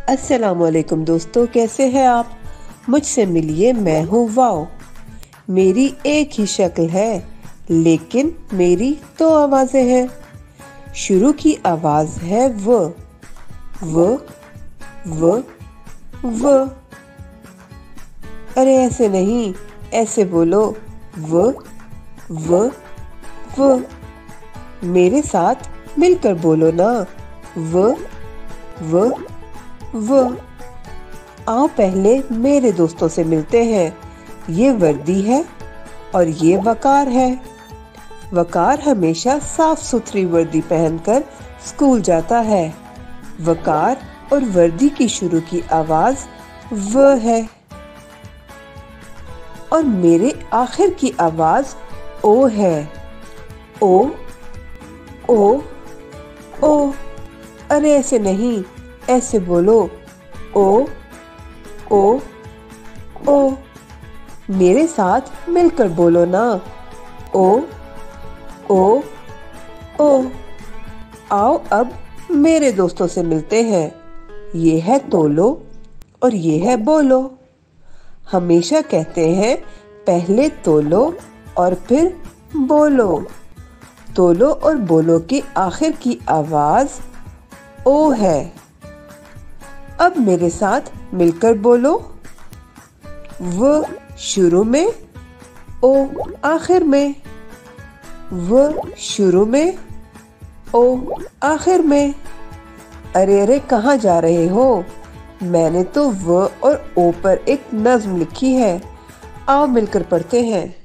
अस्सलामुअलैकुम दोस्तों, कैसे हैं आप। मुझसे मिलिए, मैं हूँ वाओ। मेरी एक ही शक्ल है लेकिन मेरी दो आवाजें हैं। शुरू की आवाज है व व व व। अरे ऐसे नहीं, ऐसे बोलो, व व व। मेरे साथ मिलकर बोलो ना, व व व। आओ पहले मेरे दोस्तों से मिलते हैं। ये वर्दी है और ये वकार है। वकार हमेशा साफ सुथरी वर्दी पहनकर स्कूल जाता है। वकार और वर्दी की शुरू की आवाज व है और मेरे आखिर की आवाज ओ है। ओ ओ ओ। अरे ऐसे नहीं, ऐसे बोलो, ओ ओ ओ। मेरे साथ मिलकर बोलो ना, ओ ओ ओ। आओ अब मेरे दोस्तों से मिलते हैं। ये है तोलो और ये है बोलो। हमेशा कहते हैं पहले तोलो और फिर बोलो। तोलो और बोलो के आखिर की आवाज ओ है। अब मेरे साथ मिलकर बोलो, व शुरू में, ओ आखिर में। व शुरू में, ओ आखिर में। अरे अरे कहाँ जा रहे हो। मैंने तो व और ओ पर एक नज्म लिखी है, आओ मिलकर पढ़ते हैं।